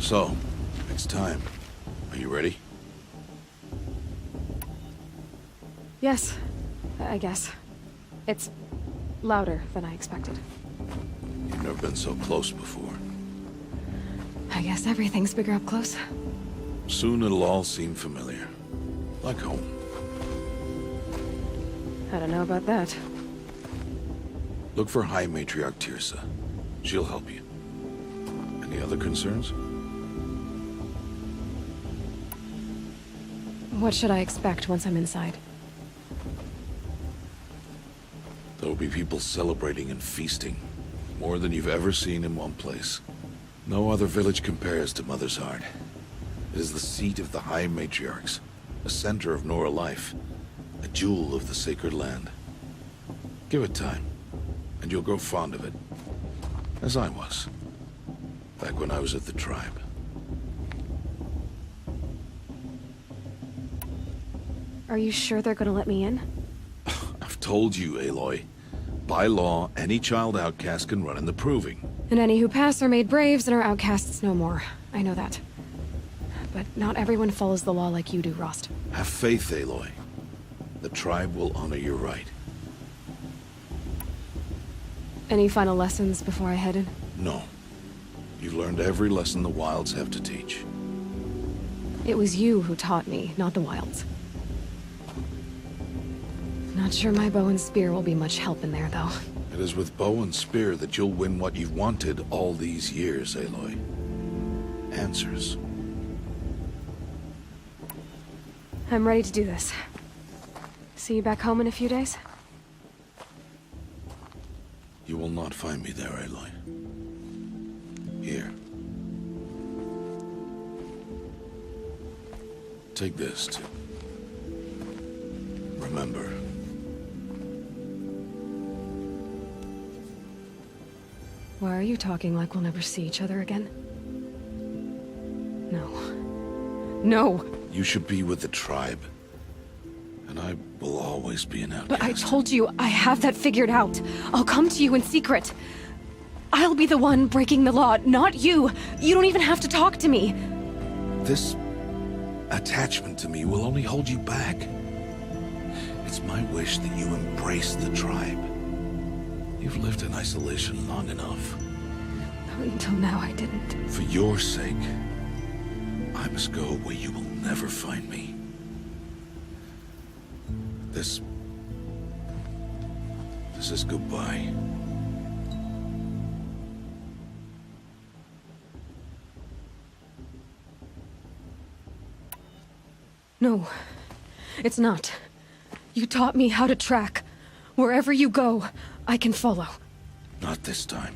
So, it's time. Are you ready? Yes, I guess. It's louder than I expected. You've never been so close before. I guess everything's bigger up close. Soon it'll all seem familiar. Like home. I don't know about that. Look for High Matriarch Tirsa. She'll help you. Any other concerns? What should I expect once I'm inside? There will be people celebrating and feasting. More than you've ever seen in one place. No other village compares to Mother's Heart. It is the seat of the High Matriarchs, a center of Nora life, a jewel of the sacred land. Give it time, and you'll grow fond of it. As I was, back when I was at the tribe. Are you sure they're gonna let me in? I've told you, Aloy. By law, any child outcast can run in the proving. And any who pass are made braves and are outcasts no more. I know that. But not everyone follows the law like you do, Rost. Have faith, Aloy. The tribe will honor your right. Any final lessons before I head in? No. You've learned every lesson the Wilds have to teach. It was you who taught me, not the Wilds. Not sure my bow and spear will be much help in there, though. It is with bow and spear that you'll win what you've wanted all these years, Aloy. Answers. I'm ready to do this. See you back home in a few days? You will not find me there, Aloy. Here. Take this, too. Remember. Why are you talking like we'll never see each other again? No. No! You should be with the tribe. And I will always be an outcast. But I told you, I have that figured out. I'll come to you in secret. I'll be the one breaking the law, not you. You don't even have to talk to me. This attachment to me will only hold you back. It's my wish that you embrace the tribe. You've lived in isolation long enough. Until now, I didn't. For your sake, I must go where you will never find me. This is goodbye. No, it's not. You taught me how to track. Wherever you go, I can follow. Not this time.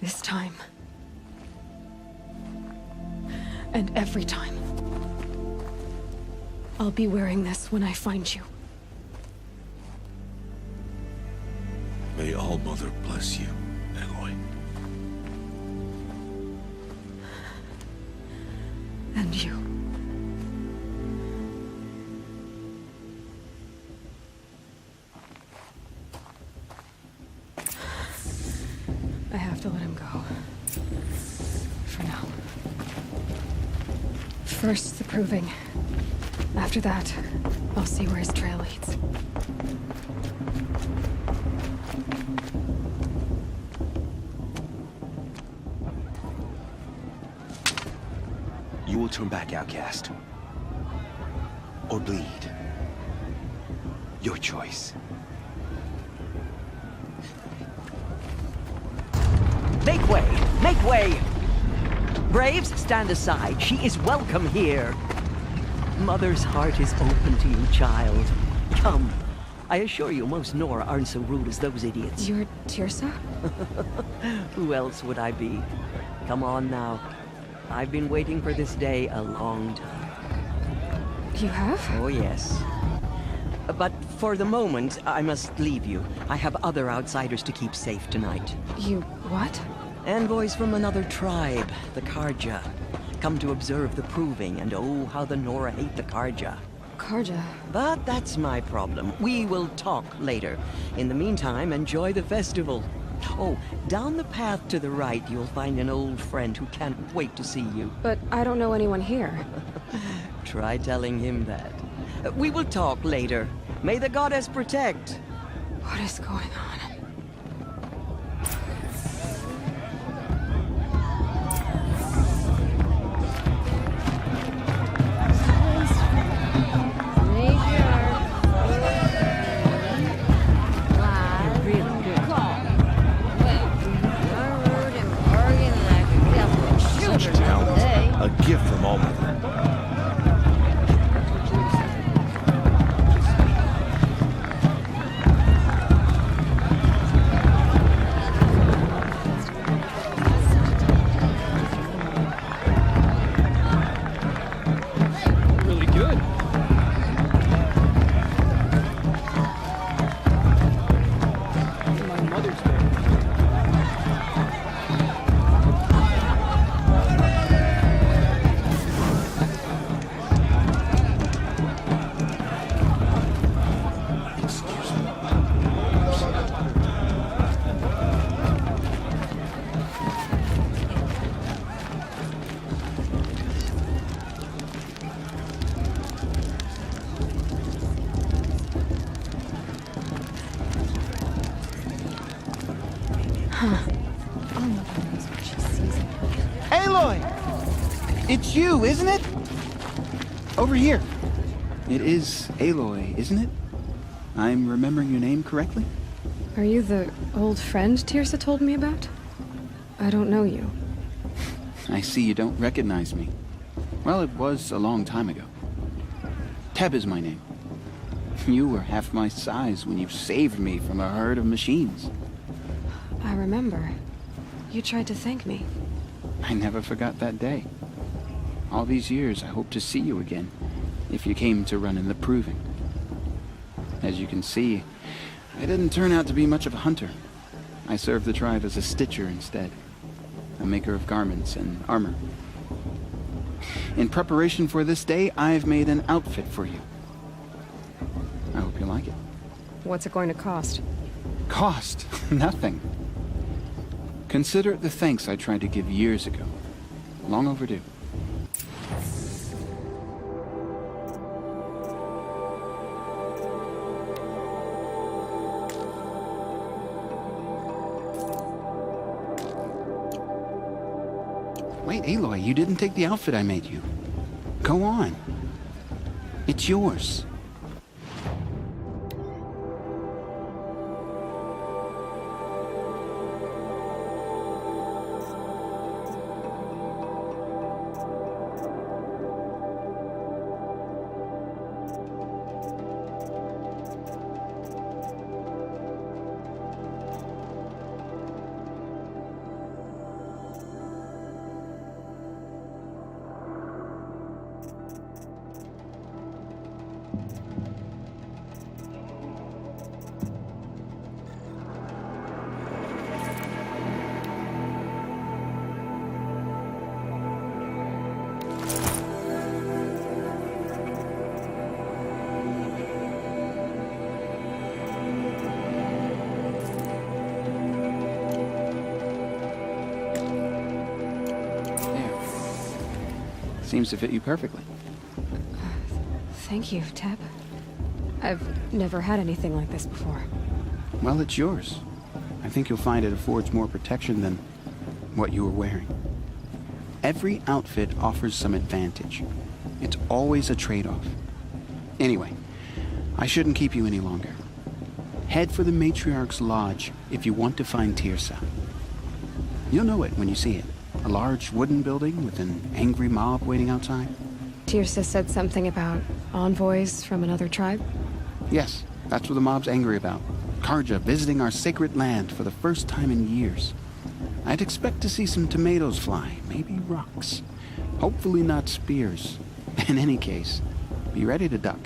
This time. And every time. I'll be wearing this when I find you. May All Mother bless you, Aloy. And you. I have to let him go. For now. First, the proving. After that, I'll see where his trail leads. You will turn back, outcast. Or bleed. Your choice. Make way! Make way! Braves, stand aside. She is welcome here. Mother's heart is open to you, child. Come. I assure you, most Nora aren't so rude as those idiots. You're Tirsa? Who else would I be? Come on now. I've been waiting for this day a long time. You have? Oh, yes. But for the moment, I must leave you. I have other outsiders to keep safe tonight. You what? Envoys from another tribe, the Karja. Come to observe the proving, and oh, how the Nora hate the Karja. Karja. But that's my problem. We will talk later. In the meantime, enjoy the festival. Oh, down the path to the right, you'll find an old friend who can't wait to see you. But I don't know anyone here. Try telling him that. We will talk later. May the goddess protect. What is going on? Such talent. A gift from All Mother. Really good. My Mother's Day. Excuse me. Aloy! It's you, isn't it? Over here. It is Aloy, isn't it? I'm remembering your name correctly? Are you the old friend Tirsa told me about? I don't know you. I see you don't recognize me. Well, it was a long time ago. Teb is my name. You were half my size when you saved me from a herd of machines. I remember. You tried to thank me. I never forgot that day. All these years, I hope to see you again, if you came to run in the proving. As you can see, I didn't turn out to be much of a hunter. I served the tribe as a stitcher instead, a maker of garments and armor. In preparation for this day, I've made an outfit for you. I hope you like it. What's it going to cost? Cost? Nothing. Consider it the thanks I tried to give years ago. Long overdue. Wait, Aloy, you didn't take the outfit I made you. Go on. It's yours. Seems to fit you perfectly. Thank you, Teb. I've never had anything like this before. Well, it's yours. I think you'll find it affords more protection than what you were wearing. Every outfit offers some advantage. It's always a trade-off. Anyway, I shouldn't keep you any longer. Head for the Matriarch's Lodge if you want to find Tirsa. You'll know it when you see it. A large wooden building with an angry mob waiting outside. Tirsa said something about envoys from another tribe? Yes, that's what the mob's angry about. Karja visiting our sacred land for the first time in years. I'd expect to see some tomatoes fly, maybe rocks. Hopefully not spears. In any case, be ready to duck.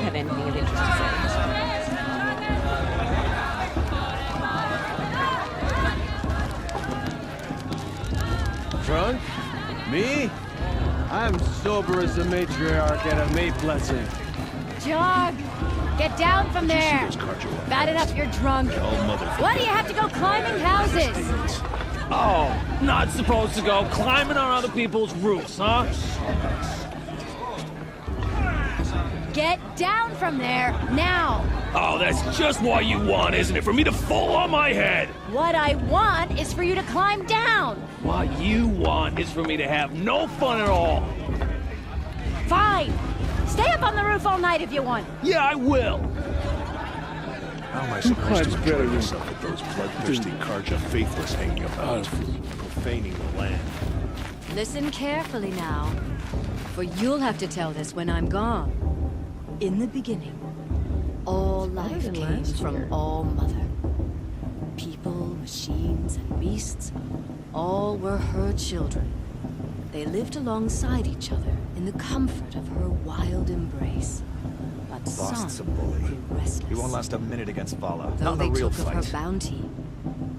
might have anything of interest to say. Drunk? Me? I'm sober as the matriarch at a mate blessing. Jog! Get down from there! Those cardio Bat it up, you're drunk. all mother. Why do you have to go climbing houses? Oh, not supposed to go climbing on other people's roofs, huh? Get down from there, now! Oh, that's just what you want, isn't it? For me to fall on my head! What I want is for you to climb down! What you want is for me to have no fun at all. Fine! Stay up on the roof all night if you want. Yeah, I will. How am I supposed to better enjoy than- myself with those bloodthirsty Karja faithless hanging about, profaning the land? Listen carefully now, for you'll have to tell this when I'm gone. In the beginning, all life than came last from year. All Mother. People, machines, and beasts, all were her children. They lived alongside each other in the comfort of her wild embrace. But Boston's some a bully. grew restless. He won't last a minute against Vala. Though Not in they a real took of her fight. bounty,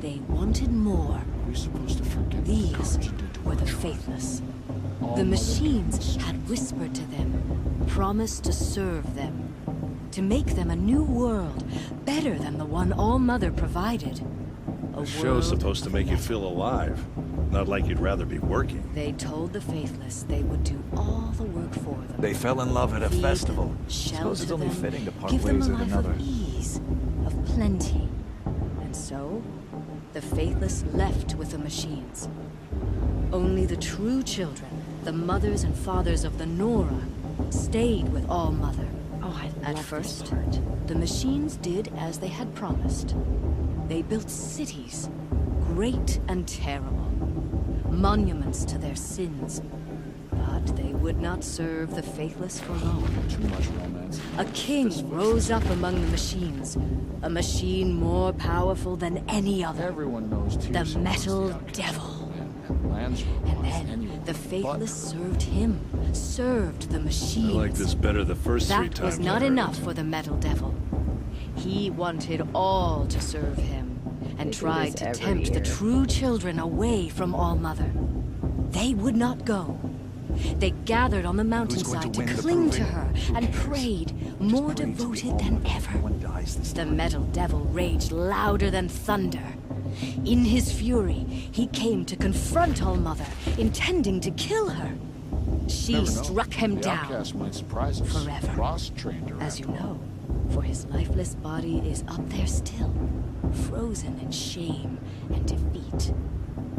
they wanted more. We're supposed to forget These were the faithless. The machines had whispered to them, promised to serve them, to make them a new world, better than the one All-Mother provided. A The show's world supposed to of make you metal. feel alive, not like you'd rather be working. They told the faithless they would do all the work for them. They fell in love at a Feed festival. them, Suppose it's shelter only them, fitting to part give them ways a with life another. of ease, of plenty. And so, the faithless left with the machines. Only the true children, the mothers and fathers of the Nora, stayed with All Mother. Oh, I At love first, this part. the machines did as they had promised. They built cities, great and terrible, monuments to their sins. But they would not serve the faithless for long. Too much romance. A king rose up among the machines, a machine more powerful than any other. Everyone knows The Metal Devil. And then the faithless served him, served the I machines. like this better the first three That times. was not I heard enough it. for the Metal Devil. He wanted all to serve him, and They do tried this to every tempt the year. true children away from All Mother. They would not go. They gathered on the mountainside to win the cling to proving? her and prayed, more Pray to be devoted than All-Mother. ever. No one dies this The time. Metal Devil raged louder than thunder. In his fury, he came to confront All Mother, intending to kill her. She struck him down might surprise us. forever. Cross-trained her, As you after all. know, for his lifeless body is up there still, frozen in shame and defeat.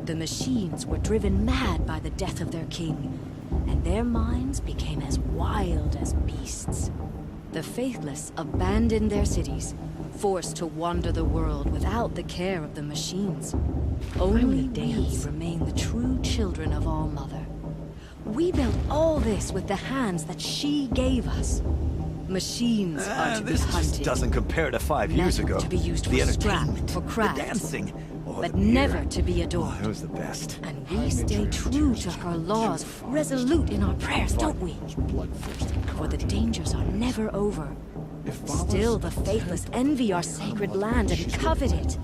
The machines were driven mad by the death of their king, and their minds became as wild as beasts. The faithless abandoned their cities, forced to wander the world without the care of the machines. Only we dance. remain the true children of All Mother. We built all this with the hands that she gave us. Machines are to be This hunted. just doesn't compare to 5 years Metal ago. to be used the for scrap, entertainment, for craft. the dancing, oh, but the beer. never to be Oh, adored. it was the best. And we stay true to her laws, resolute in our prayers, don't we? For the dangers are never over. Still, the faithless envy our sacred land and covet it.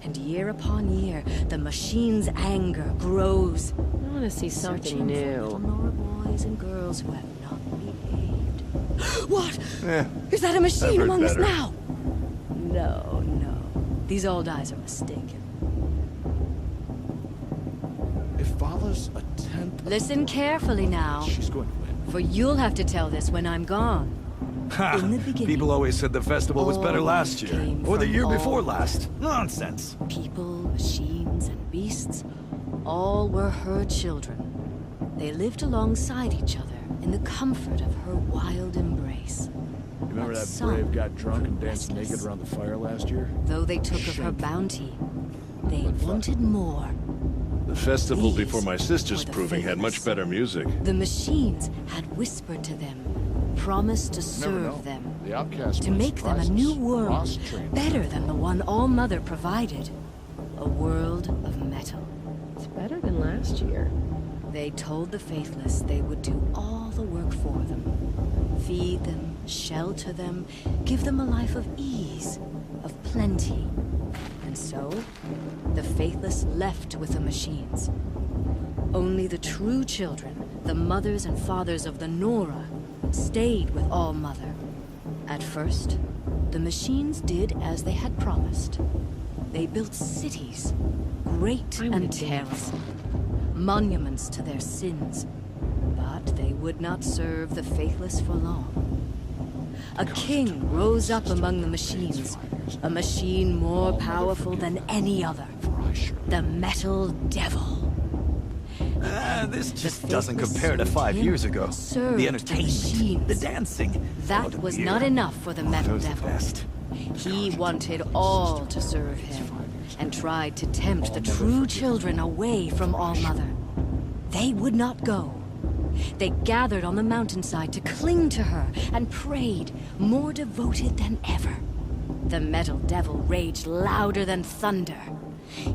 And year upon year, the machine's anger grows. I want to see something Searching for little new. Nora boys and girls who have not behaved. What? Eh, Is that a machine I've heard among us better. now? No, no. These old eyes are mistaken. If Vala's a tenth, Listen carefully now, she's going to win. for you'll have to tell this when I'm gone. Ha! In the beginning, People always said the festival was better all last year. came Or the from year all before Mother. last. Nonsense. People, machines, and beasts, all were her children. They lived alongside each other in the comfort of her wild embrace. Remember But that some brave got drunk and grew danced naked restless. around the fire last year? Though they took of her bounty, they wanted more. The festival These before my sister's were the proving had much faithless. better music. The machines had whispered to them, promised to Never know. serve them, The outcast to might make them a surprise new us. world, Cross-trained. better than the one All Mother provided. A world of metal. It's better than last year. They told the faithless they would do all the work for them. Feed them, shelter them, give them a life of ease, of plenty. And so, the faithless left with the machines. Only the true children, the mothers and fathers of the Nora, stayed with All-Mother. At first, the machines did as they had promised. They built cities, great and terrible, monuments to their sins. But they would not serve the faithless for long. A king rose up among the machines, a machine more powerful than any other. The Metal Devil. This just doesn't compare to 5 years ago. The entertainment, the dancing. That was not enough for the Metal Devil. He wanted all to serve him, and tried to tempt the true children away from All-Mother. They would not go. They gathered on the mountainside to cling to her and prayed, more devoted than ever. The Metal Devil raged louder than thunder.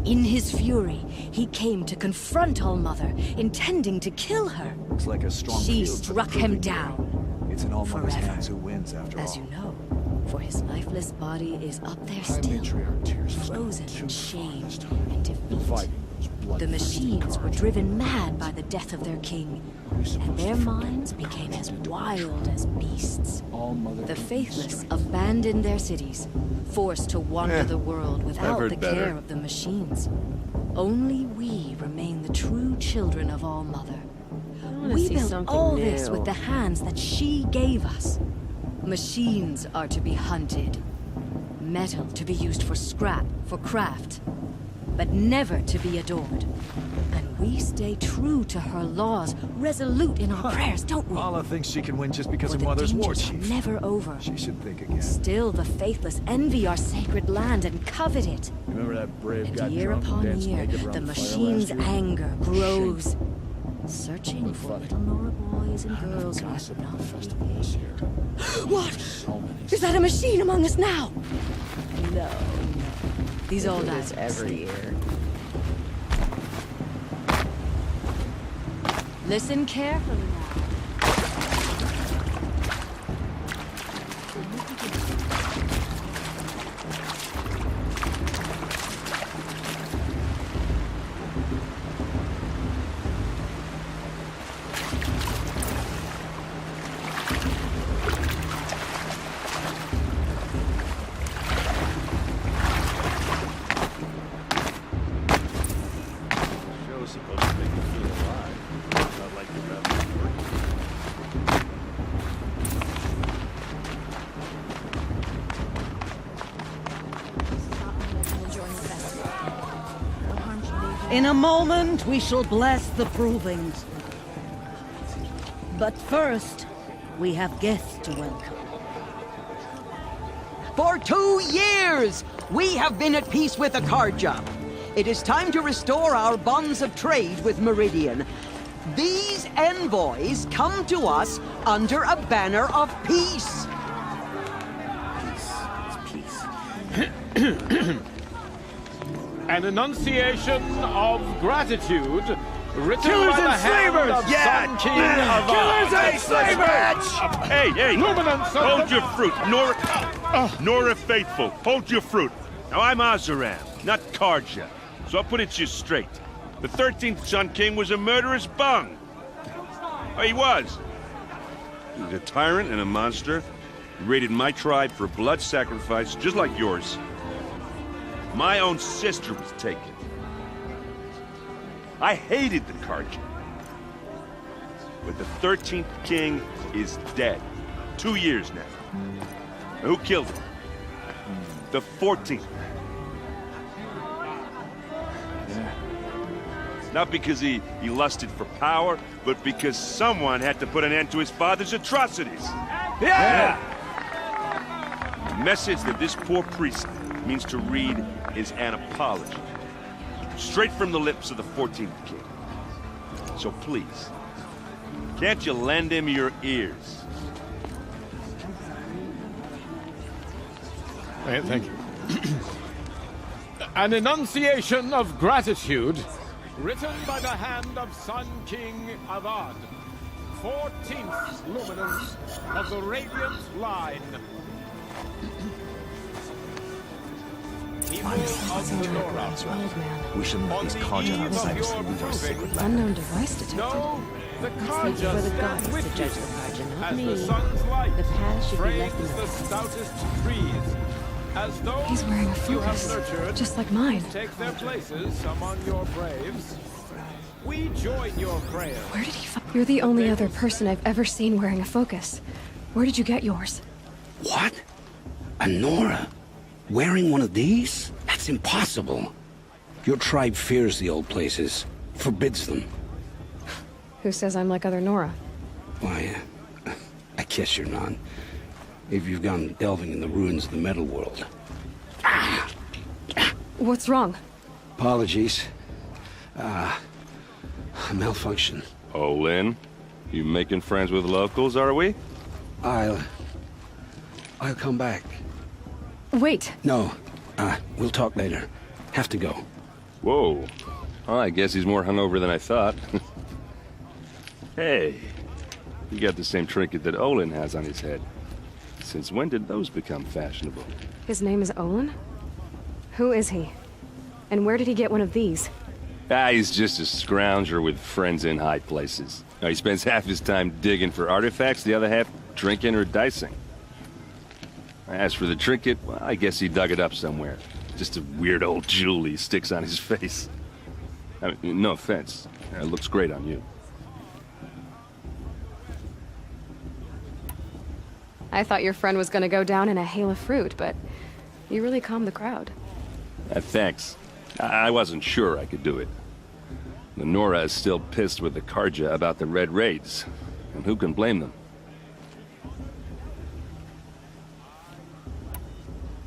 In his fury, he came to confront All-Mother, intending to kill her. Looks like a strong She field for struck the him proving down. ground. It's in All-Mother's Forever. hands who wins after As all. you know, for his lifeless body is up there still, frozen in shame and defeat. The machines were driven mad by the death of their king, and their minds became as wild as beasts. The faithless abandoned their cities, forced to wander the world without heard the better. care of the machines. Only we remain the true children of All-Mother. wanna We see built something all this new. with the hands that she gave us. Machines are to be hunted. Metal to be used for scrap, for craft. But never to be adored. And we stay true to her laws, resolute in our prayers, don't we? Alla thinks she can win just because For her the mother's war dangers are chief. never over. She should think again. Still, the faithless envy our sacred land and covet it. Remember that brave guy And year drunk and upon danced year, naked around the the fire machine's last year? anger grows. Searching for funny. little Nora boys and girls who have Gossip at not the festival this year. What? So many. Is that a machine among us now? No. These They old do this eyes. every year. Listen carefully now. Show's supposed to make you feel alive. Not like you're having work. In a moment, we shall bless the provings. But first, we have guests to welcome. For 2 years, we have been at peace with Akarja. It is time to restore our bonds of trade with Meridian. These envoys come to us under a banner of peace. An enunciation of gratitude written Killers by the and hand slavers! of Yeah! Sun King of Killers Art. and slavers! Hey, hey! Luminance of Hold the- your fruit, Nora Faithful. Hold your fruit. Now I'm Azaram, not Karja, so I'll put it to you straight. The 13th Sun King was a murderous bung. Oh, he was. He was a tyrant and a monster. He raided my tribe for blood sacrifice, just like yours. My own sister was taken. I hated the Karja. But the 13th king is dead. 2 years now. Now, who killed him? The 14th. Not because he lusted for power, but because someone had to put an end to his father's atrocities. Yeah! The message that this poor priest means to read is an apology. Straight from the lips of the 14th king. So please, can't you lend him your ears? Thank you. An enunciation of gratitude written by the hand of Sun King Avad. 14th luminance of the Radiant Line. People of the Nora, Old man. We should let these Karja outsiders leave our sacred land. Unknown device detected. no, the For Karja the stand gods with to judge you. the Karja, not As me. the sun's light The past should be frames left in the the past. stoutest trees. As those He's wearing a you have focus, nurtured just like mine. take their places among your braves. We join your prayers. Where did he find? You're the only other person I've ever seen wearing a focus. Where did you get yours? What? A Nora? Wearing one of these? That's impossible. Your tribe fears the old places, forbids them. Who says I'm like other Nora? Why, I guess you're not. If you've gone delving in the ruins of the metal world. What's wrong? Apologies. A malfunction. Oh, Lynn? You making friends with locals, are we? I'll come back. Wait. No, we'll talk later. Have to go. Whoa. Well, I guess he's more hungover than I thought. Hey, you got the same trinket that Olin has on his head. Since when did those become fashionable? His name is Olin? Who is he? And where did he get one of these? He's just a scrounger with friends in high places. He spends half his time digging for artifacts, the other half drinking or dicing. As for the trinket, well, I guess he dug it up somewhere. Just a weird old jewel he sticks on his face. I mean, no offense. It looks great on you. I thought your friend was gonna go down in a hail of fruit, but you really calmed the crowd. Thanks. I wasn't sure I could do it. The Nora is still pissed with the Karja about the Red Raids, and who can blame them?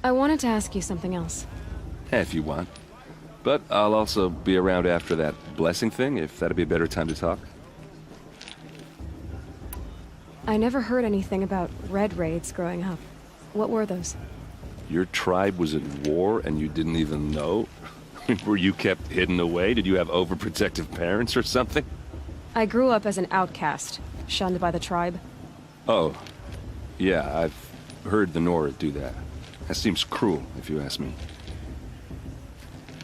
I wanted to ask you something else. If you want. But I'll also be around after that blessing thing, if that'd be a better time to talk. I never heard anything about red raids growing up. What were those? Your tribe was at war and you didn't even know? Were you kept hidden away? Did you have overprotective parents or something? I grew up as an outcast, shunned by the tribe. Oh. Yeah, I've heard the Nora do that. That seems cruel, if you ask me.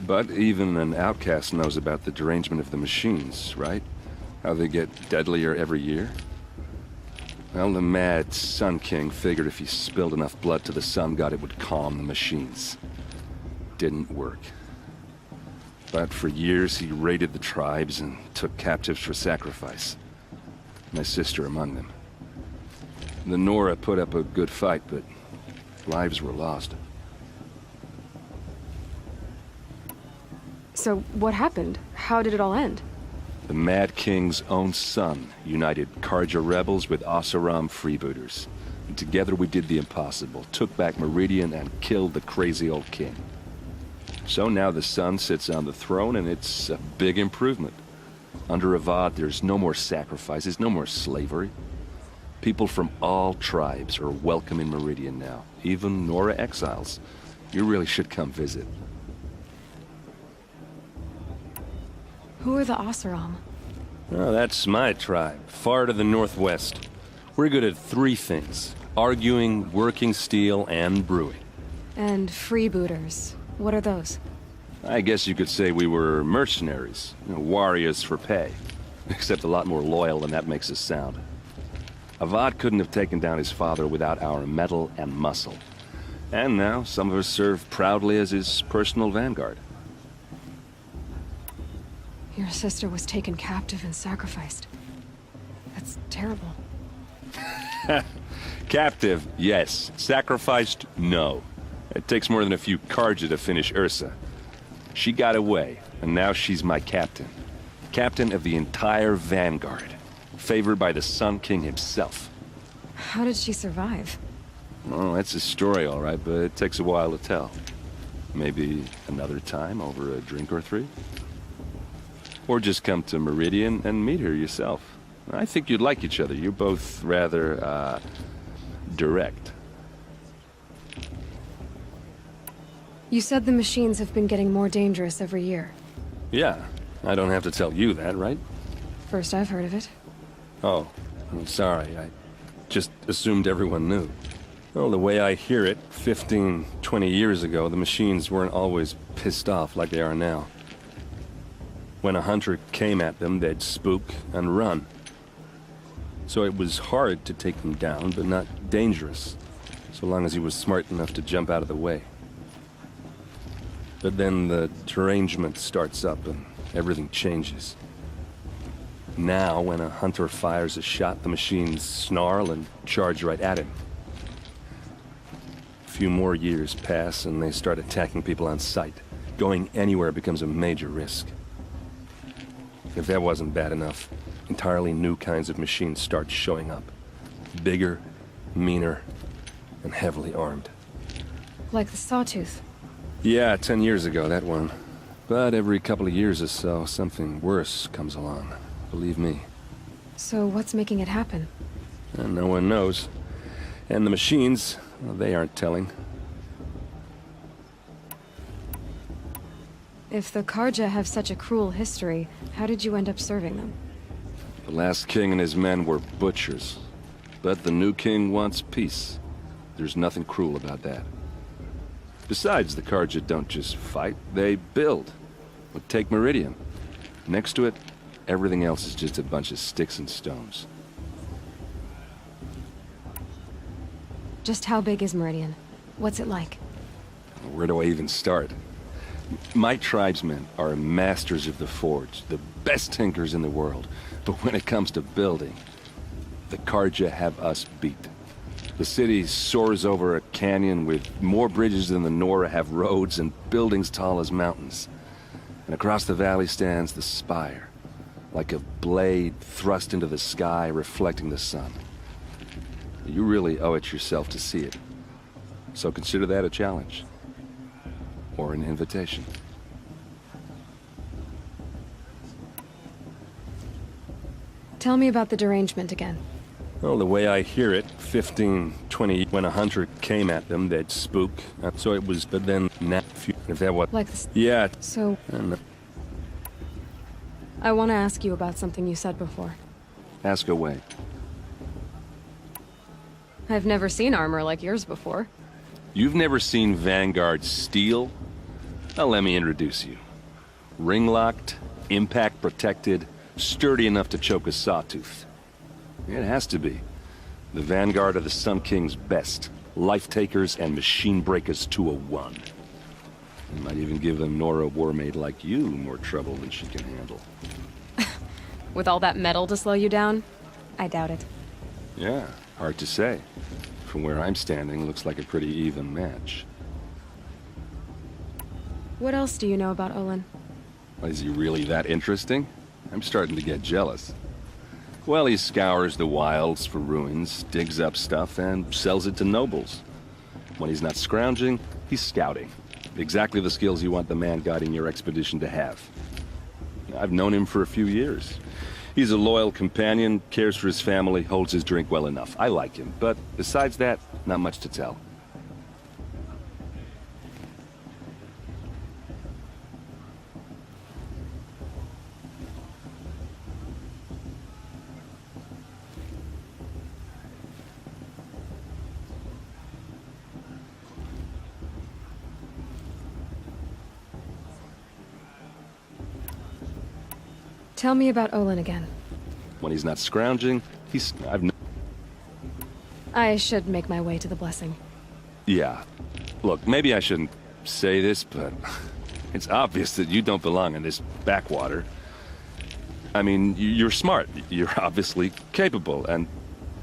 But even an outcast knows about the derangement of the machines, right? How they get deadlier every year? Well, the mad Sun King figured if he spilled enough blood to the Sun God, it would calm the machines. Didn't work. But for years, he raided the tribes and took captives for sacrifice. My sister among them. The Nora put up a good fight, but lives were lost. So what happened? How did it all end? The Mad King's own son united Karja rebels with Oseram freebooters. And together we did the impossible, took back Meridian and killed the crazy old king. So now the son sits on the throne and it's a big improvement. Under Avad, there's no more sacrifices, no more slavery. People from all tribes are welcome in Meridian now, even Nora exiles. You really should come visit. Who are the Oseram? Oh, that's my tribe, far to the northwest. We're good at three things: arguing, working steel, and brewing. And freebooters. What are those? I guess you could say we were mercenaries, warriors for pay. Except a lot more loyal than that makes us sound. Avad couldn't have taken down his father without our metal and muscle. And now, some of us serve proudly as his personal vanguard. Your sister was taken captive and sacrificed. That's terrible. Captive, yes. Sacrificed, no. It takes more than a few Karja to finish Ursa. She got away, and now she's my captain. Captain of the entire vanguard. Favored by the Sun King himself. How did she survive? Oh, that's a story, all right, but it takes a while to tell. Maybe another time over a drink or three? Or just come to Meridian and meet her yourself. I think you'd like each other. You're both rather, direct. You said the machines have been getting more dangerous every year. Yeah, I don't have to tell you that, right? First I've heard of it. Oh, I'm sorry, I just assumed everyone knew. Well, the way I hear it, 15, 20 years ago, the machines weren't always pissed off like they are now. When a hunter came at them, they'd spook and run. So it was hard to take them down, but not dangerous, so long as he was smart enough to jump out of the way. But then the derangement starts up and everything changes. Now, when a hunter fires a shot, the machines snarl and charge right at him. A few more years pass and they start attacking people on sight. Going anywhere becomes a major risk. If that wasn't bad enough, entirely new kinds of machines start showing up. Bigger, meaner, and heavily armed. Like the Sawtooth. Yeah, 10 years ago, that one. But every couple of years or so, something worse comes along. Believe me. So what's making it happen? And no one knows. And the machines, well, they aren't telling. If the Karja have such a cruel history, how did you end up serving them? The last king and his men were butchers. But the new king wants peace. There's nothing cruel about that. Besides, the Karja don't just fight, they build. But take Meridian. Next to it, everything else is just a bunch of sticks and stones. Just how big is Meridian? What's it like? Where do I even start? My tribesmen are masters of the forge, the best tinkers in the world. But when it comes to building, the Karja have us beat. The city soars over a canyon with more bridges than the Nora have roads and buildings tall as mountains. And across the valley stands the spire, like a blade thrust into the sky reflecting the sun. You really owe it yourself to see it. So consider that a challenge. Or an invitation. Tell me about the derangement again. Well, the way I hear it, 15, 20, when a hunter came at them, they'd spook. So it was, but then, if that was... Like this... Yeah. So... I want to ask you about something you said before. Ask away. I've never seen armor like yours before. You've never seen Vanguard steel? Well, let me introduce you. Ring-locked, impact-protected, sturdy enough to choke a sawtooth. It has to be. The Vanguard are the Sun King's best. Life-takers and machine breakers to a one. You might even give a Nora warmaid like you more trouble than she can handle. With all that metal to slow you down? I doubt it. Yeah, hard to say. From where I'm standing, looks like a pretty even match. What else do you know about Olin? Is he really that interesting? I'm starting to get jealous. Well, he scours the wilds for ruins, digs up stuff, and sells it to nobles. When he's not scrounging, he's scouting. Exactly the skills you want the man guiding your expedition to have. I've known him for a few years. He's a loyal companion, cares for his family, holds his drink well enough. I like him, but besides that, not much to tell. Tell me about Olin again. When he's not scrounging, I should make my way to the blessing. Yeah. Look, maybe I shouldn't say this, but it's obvious that you don't belong in this backwater. I mean, you're smart. You're obviously capable, and...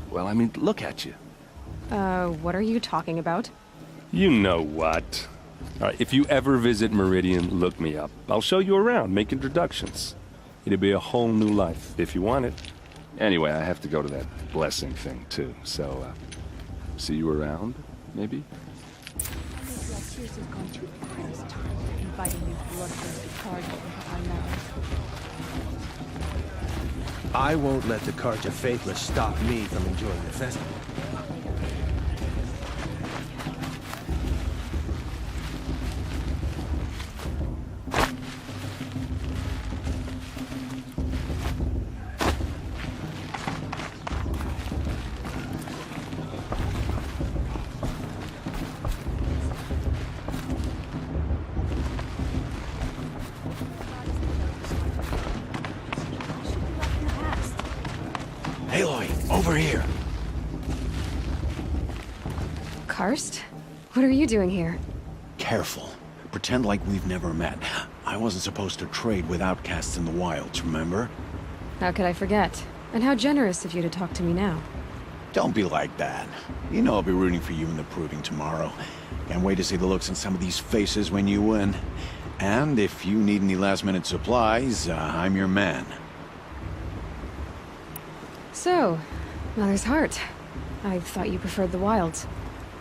well, I mean, look at you. What are you talking about? You know what. All right, if you ever visit Meridian, look me up. I'll show you around, make introductions. It'll be a whole new life, if you want it. Anyway, I have to go to that blessing thing, too, so, see you around, maybe? I won't let the Karja Faithless stop me from enjoying the festival. Over here. Karst? What are you doing here? Careful. Pretend like we've never met. I wasn't supposed to trade with outcasts in the wilds, remember? How could I forget? And how generous of you to talk to me now. Don't be like that. You know I'll be rooting for you in the proving tomorrow. Can't wait to see the looks on some of these faces when you win. And if you need any last-minute supplies, I'm your man. So, Mother's Heart. I thought you preferred the wilds.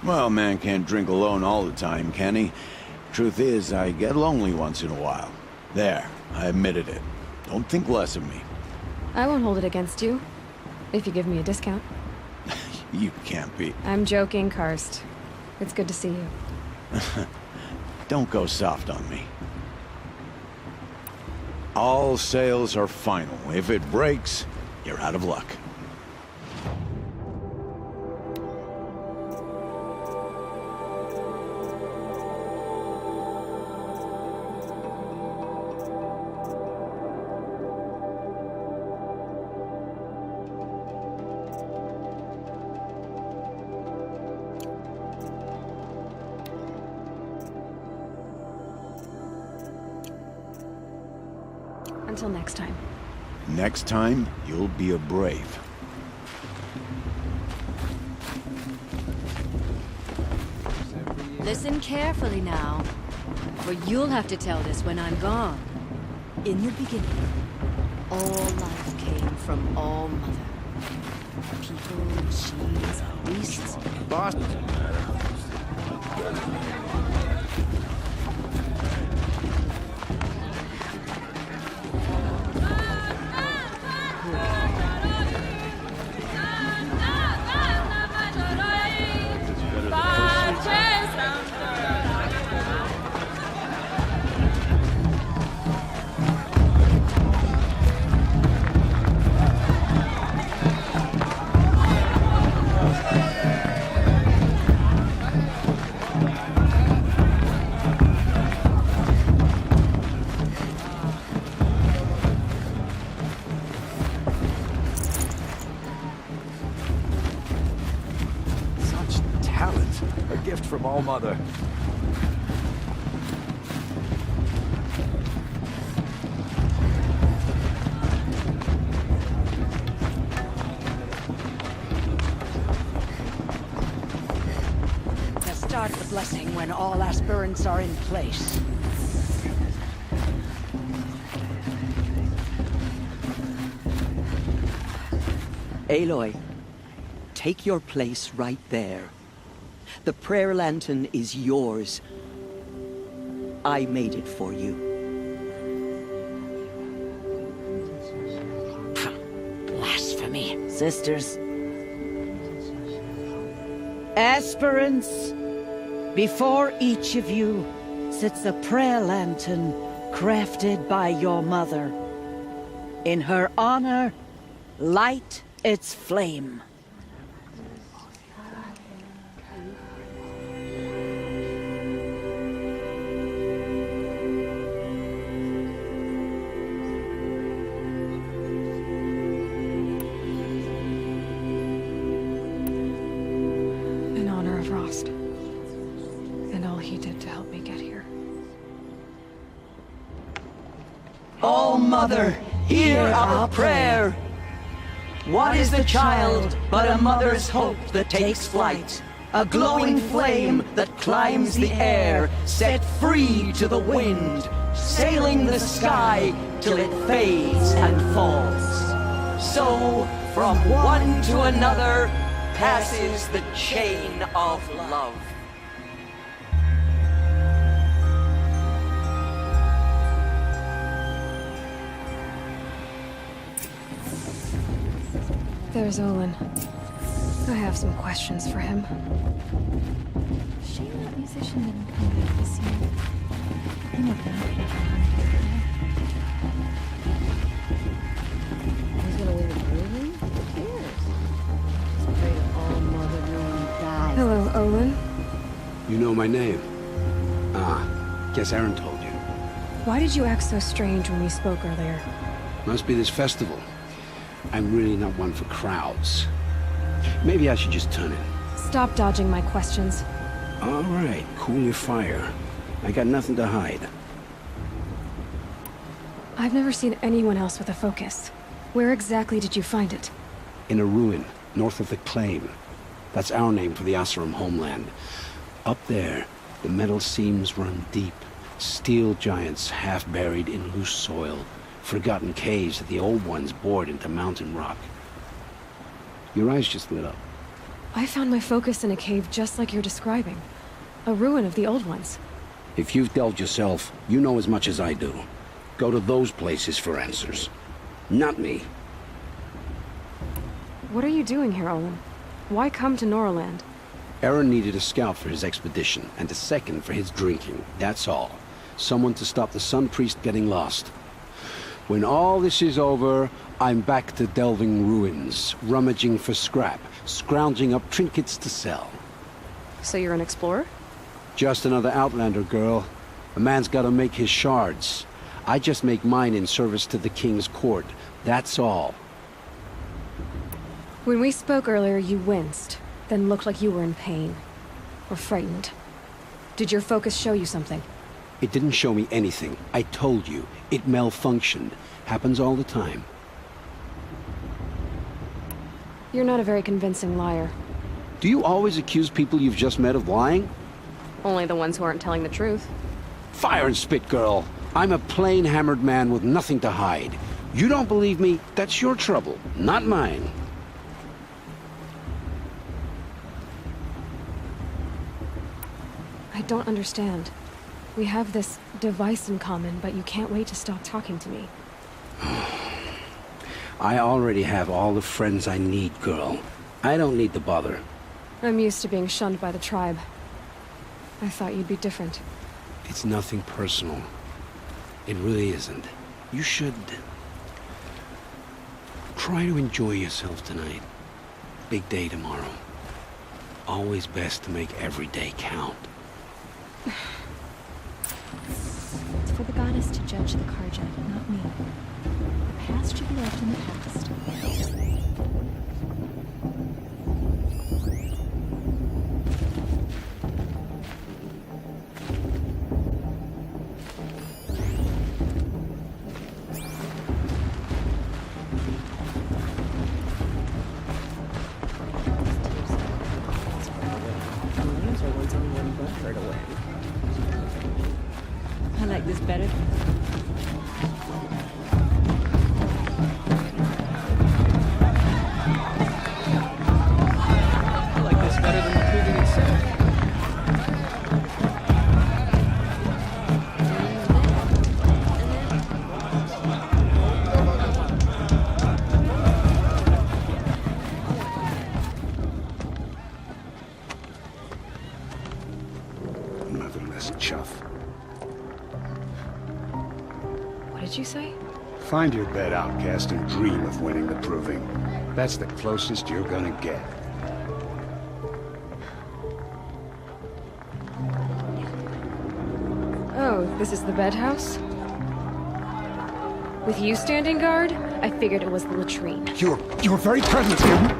Well, man can't drink alone all the time, can he? Truth is, I get lonely once in a while. There, I admitted it. Don't think less of me. I won't hold it against you. If you give me a discount. You can't be. I'm joking, Karst. It's good to see you. Don't go soft on me. All sales are final. If it breaks, you're out of luck. Until next time. Next time, you'll be a brave. Listen carefully now, for you'll have to tell this when I'm gone. In the beginning, all life came from All Mother. People, machines, beasts. Boss. From All Mother. To start the blessing when all aspirants are in place. Aloy, take your place right there. The prayer lantern is yours. I made it for you. Blasphemy. Sisters. Aspirants, before each of you sits a prayer lantern crafted by your mother. In her honor, light its flame. And all he did to help me get here. All Mother, hear our prayer. What is the child but a mother's hope that takes flight? A glowing flame that climbs the air, set free to the wind, sailing the sky till it fades and falls. So, from one to another, passes the chain of love. There's Olin. I have some questions for him. Shame that musician didn't come back this year. He might not. He's gonna win the proving? Who cares? Just pray to All Mother no one dies. Hello, Olin. You know my name? Ah, guess Aaron told you. Why did you act so strange when we spoke earlier? Must be this festival. I'm really not one for crowds. Maybe I should just turn it. Stop dodging my questions. All right, cool your fire. I got nothing to hide. I've never seen anyone else with a focus. Where exactly did you find it? In a ruin, north of the Claim. That's our name for the Oseram homeland. Up there, the metal seams run deep. Steel giants half buried in loose soil. Forgotten caves that the old ones bored into mountain rock. Your eyes just lit up. I found my focus in a cave just like you're describing. A ruin of the old ones. If you've delved yourself, you know as much as I do. Go to those places for answers. Not me. What are you doing here, Olin? Why come to Noraland? Aaron needed a scout for his expedition, and a second for his drinking, that's all. Someone to stop the Sun Priest getting lost. When all this is over, I'm back to delving ruins, rummaging for scrap, scrounging up trinkets to sell. So you're an explorer? Just another Outlander, girl. A man's gotta make his shards. I just make mine in service to the King's court, that's all. When we spoke earlier, you winced, then looked like you were in pain. Or frightened. Did your focus show you something? It didn't show me anything. I told you. It malfunctioned. Happens all the time. You're not a very convincing liar. Do you always accuse people you've just met of lying? Only the ones who aren't telling the truth. Fire and spit, girl. I'm a plain hammered man with nothing to hide. You don't believe me? That's your trouble, not mine. I don't understand. We have this device in common, but you can't wait to stop talking to me. I already have all the friends I need, girl. I don't need the bother. I'm used to being shunned by the tribe. I thought you'd be different. It's nothing personal. It really isn't. You should... try to enjoy yourself tonight. Big day tomorrow. Always best to make every day count. It's for the goddess to judge the Karja, not me. The past should be left in the past. I like this better. I like this better than the proving itself. Motherless chuff. What did you say? Find your bed, outcast, and dream of winning the proving. That's the closest you're gonna get. Oh, this is the bedhouse? With you standing guard, I figured it was the latrine. Your very presence here.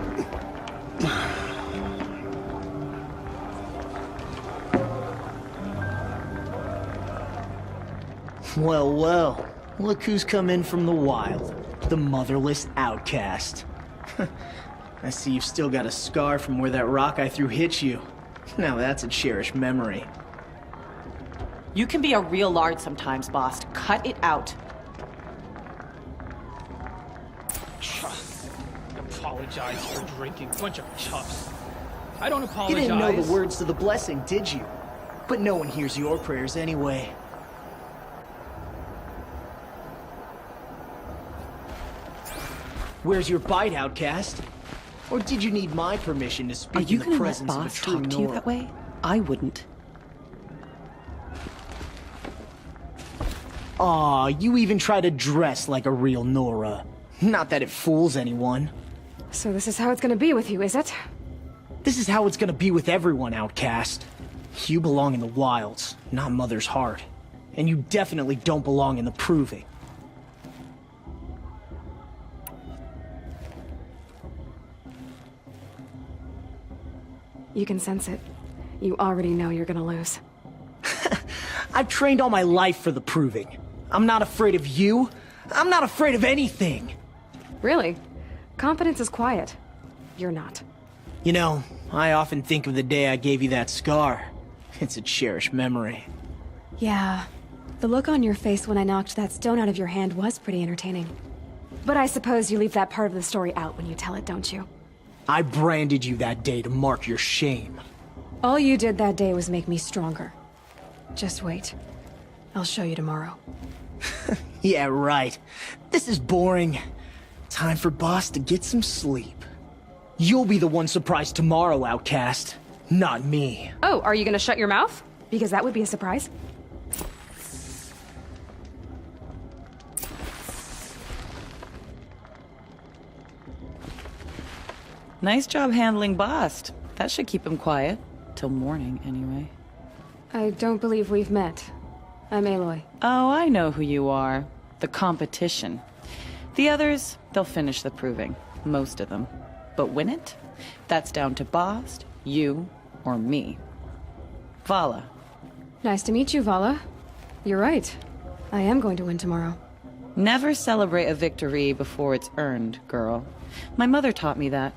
Well, well. Look who's come in from the wild. The motherless outcast. I see you've still got a scar from where that rock I threw hit you. Now that's a cherished memory. You can be a real lard sometimes, boss. Cut it out. Apologize for drinking. Bunch of chuffs. I don't You apologize. didn't know the words to the blessing, did you? But no one hears your prayers anyway. Where's your bite, outcast? Or did you need my permission to Are speak you in the gonna let presence of a boss true talk to you Nora? that way? I wouldn't. Aw, you even try to dress like a real Nora. Not that it fools anyone. So this is how it's gonna be with you, is it? This is how it's gonna be with everyone, outcast. You belong in the wilds, not Mother's Heart. And you definitely don't belong in the proving. You can sense it. You already know you're gonna lose. I've trained all my life for the proving. I'm not afraid of you. I'm not afraid of anything. Really? Confidence is quiet. You're not. You know, I often think of the day I gave you that scar. It's a cherished memory. Yeah. The look on your face when I knocked that stone out of your hand was pretty entertaining. But I suppose you leave that part of the story out when you tell it, don't you? I branded you that day to mark your shame. All you did that day was make me stronger. Just wait. I'll show you tomorrow. Yeah, right. This is boring. Time for Boss to get some sleep. You'll be the one surprised tomorrow, outcast. Not me. Oh, are you gonna shut your mouth? Because that would be a surprise. Nice job handling Bast. That should keep him quiet. Till morning, anyway. I don't believe we've met. I'm Aloy. Oh, I know who you are. The competition. The others, they'll finish the proving. Most of them. But win it? That's down to Bast, you, or me. Vala. Nice to meet you, Vala. You're right. I am going to win tomorrow. Never celebrate a victory before it's earned, girl. My mother taught me that.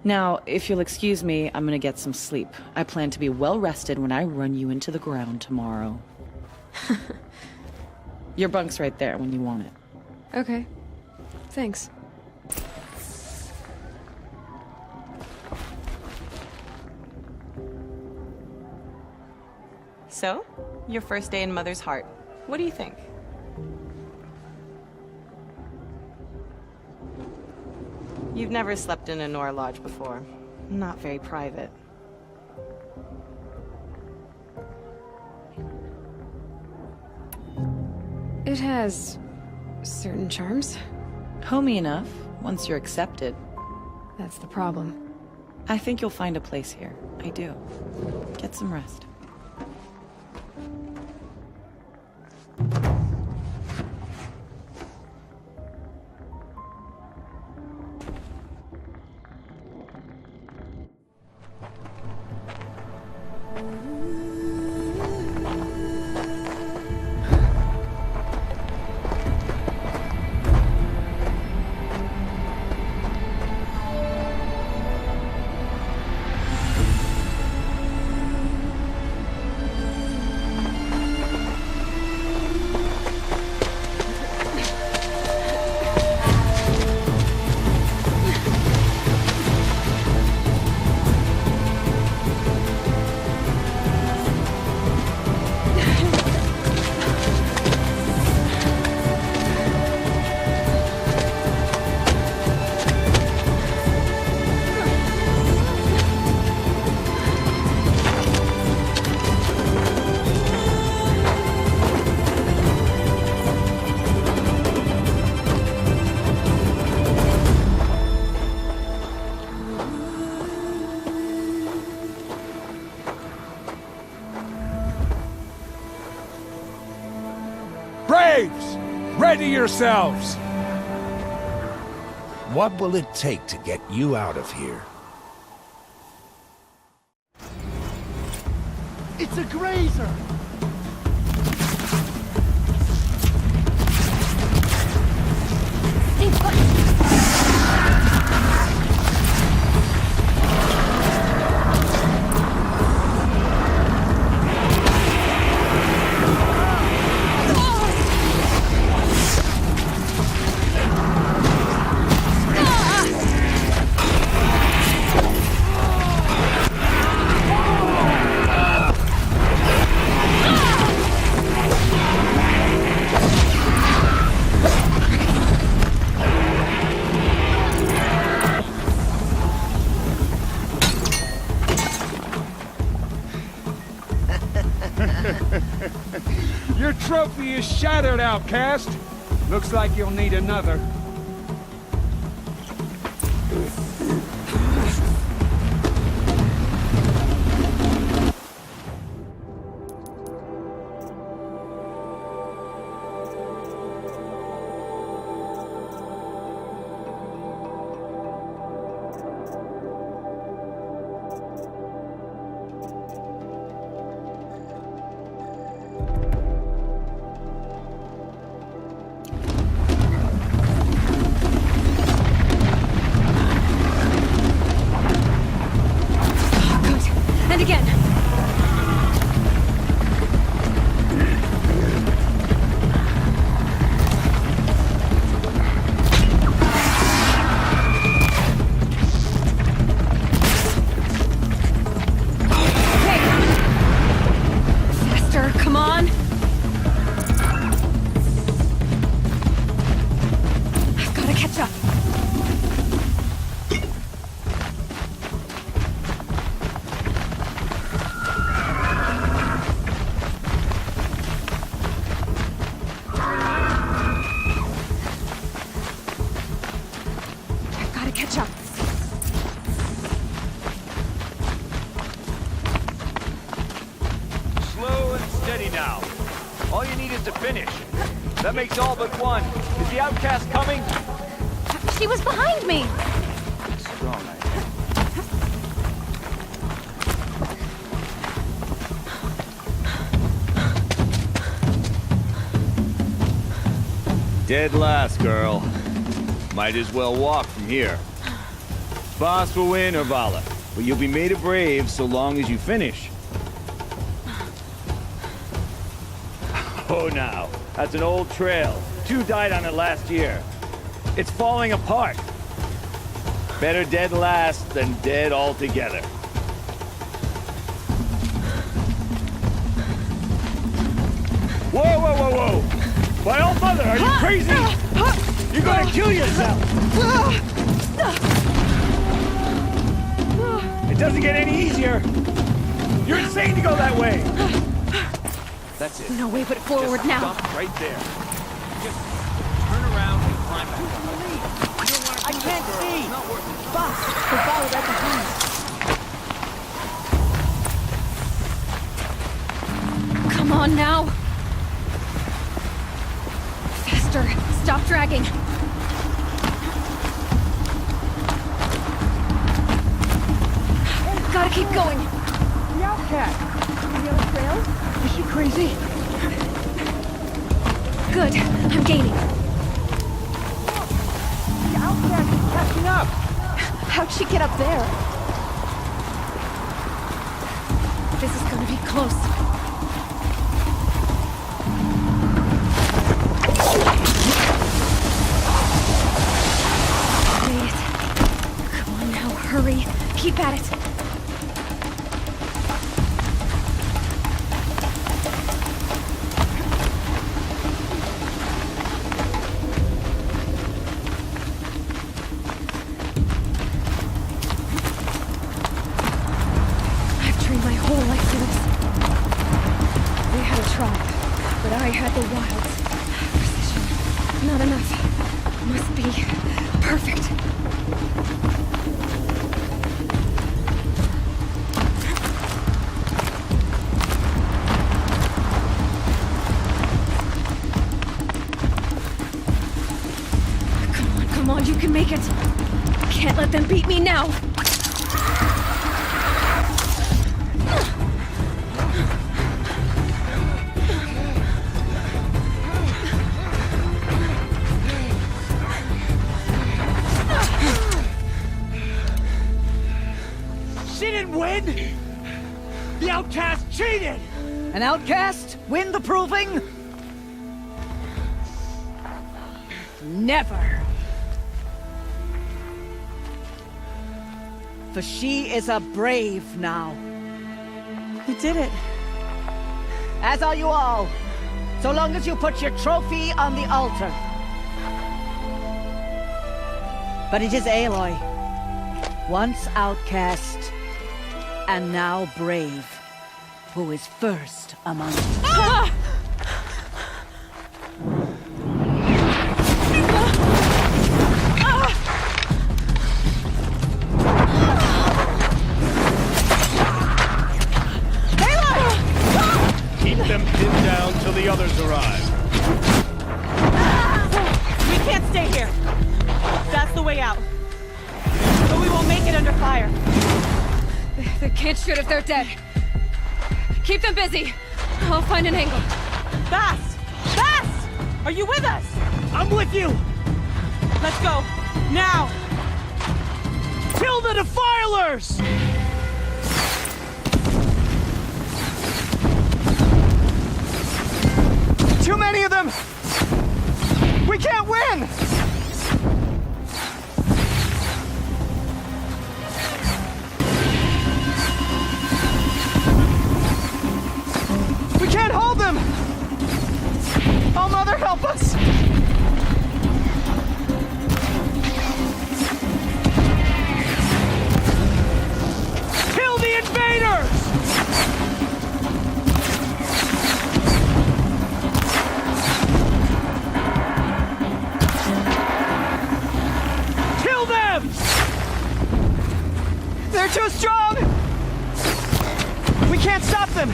Now, if you'll excuse me, I'm gonna get some sleep. I plan to be well rested when I run you into the ground tomorrow. Your bunk's right there when you want it. Okay. Thanks. So, your first day in Mother's Heart. What do you think? You've never slept in a Nora Lodge before. Not very private. It has certain charms. Homey enough, once you're accepted. That's the problem. I think you'll find a place here. I do. Get some rest. Braves! Ready yourselves! What will it take to get you out of here? It's a grazer! Your trophy is shattered, outcast. Looks like you'll need another. time to finish. That makes all but one. Is the outcast coming? She was behind me! Strong. Dead last, girl. Might as well walk from here. Boss will win or Vala, but you'll be made a brave so long as you finish. Oh, now. That's an old trail. 2 died on it last year. It's falling apart. Better dead last than dead altogether. Whoa, whoa, whoa, whoa! My old mother, are you crazy? You're gonna kill yourself! It doesn't get any easier! You're insane to go that way! That's it. No way but forward Just now. Stop right there. Just turn around and climb back up. You don't want to I can't girl. see! It's not worth it. Boss, we followed right behind. Come on now! Faster! Stop dragging! Gotta keep going! The outcast. The other trail? Is she crazy? Good. I'm gaining. The outcast is catching up. How'd she get up there? This is gonna be close. Made it. Come on now, hurry. Keep at it. I've trained my whole life for this. They had a tribe, but I had the wilds. Precision. Not enough. Must be perfect. Come on, you can make it. Can't let them beat me now. She didn't win! The outcast cheated! An outcast win the proving? Never! For she is a brave now. You did it. As are you all. So long as you put your trophy on the altar. But it is Aloy. Once outcast, and now brave, who is first among us. Keep them pinned down till the others arrive. We can't stay here. That's the way out. But we won't make it under fire. They can't shoot if they're dead. Keep them busy. I'll find an angle. Fast! Fast! Are you with us? I'm with you! Let's go. Now! Kill the defilers! Too many of them! We can't win! We can't hold them! Oh, Mother, help us! Kill the invaders! Kill them! They're too strong! We can't stop them!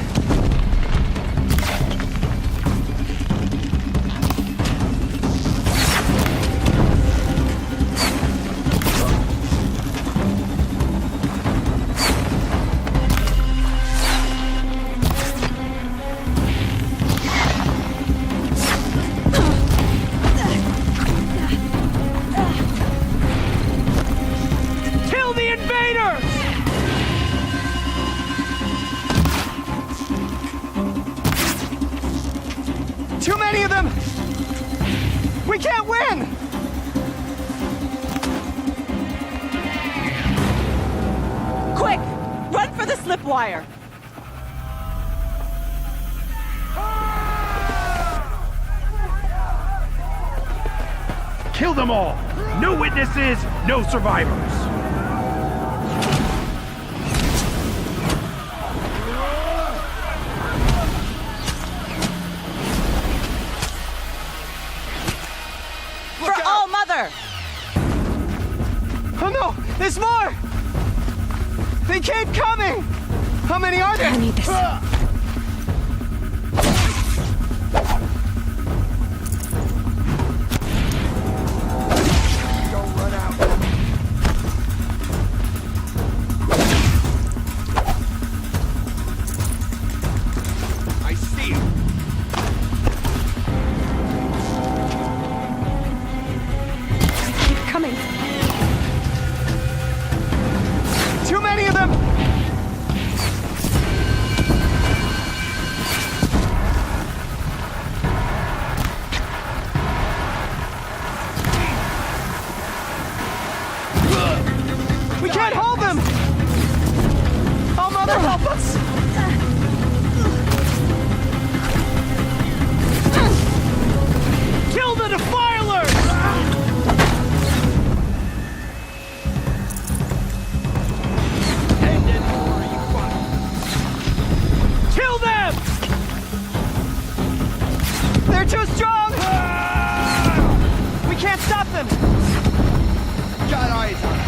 Too many of them! We can't win! Quick! Run for the slip wire! Kill them all! No witnesses, no survivors! For All Mother! Oh no! There's more! They keep coming! How many are there? I need this. I see you! Keep coming. Too many of them! We can't hold them! Oh, Mother, help us! Kill the defilers! Kill them! They're too strong! We can't stop them! Got eyes on us.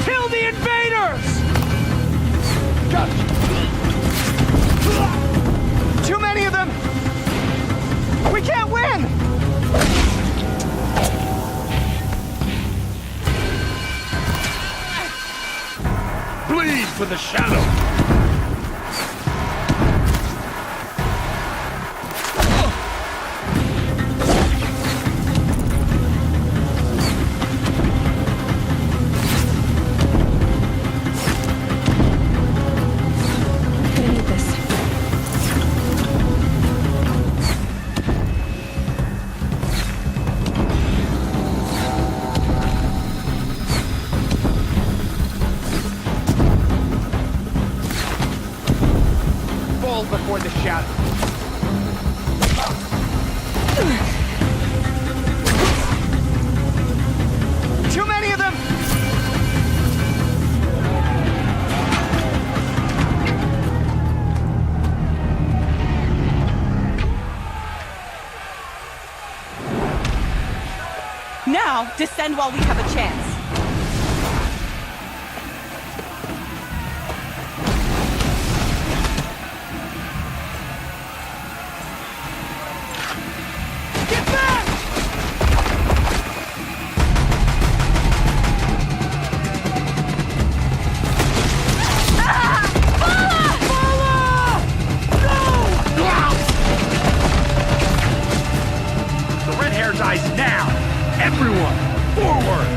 Kill the invaders! Too many of them! We can't win! Bleed for the shadow! I need this. Fall before the shadow! Too many of them! Now, descend while we have a chance. Get back! The red hair dies now! Everyone, forward!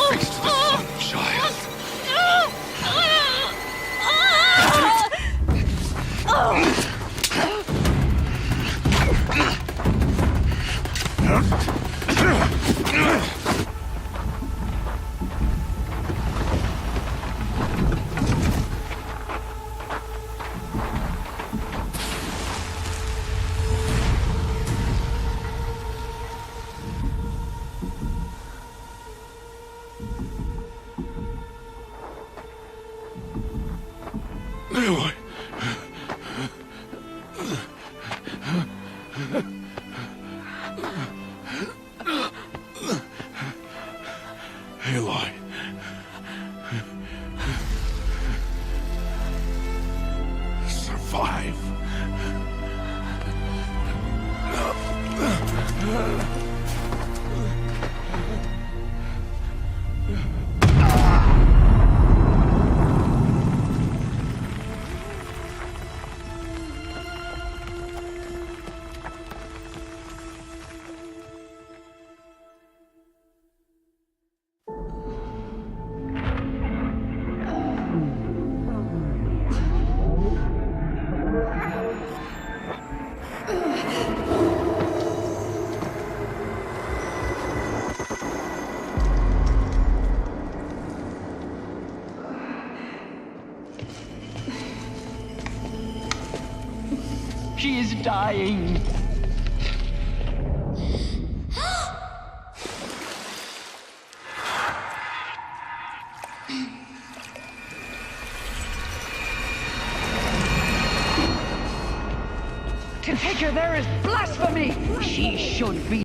Feast the sun child. Aloy. Aloy. Survive. She is dying. To take her there is blasphemy. She should be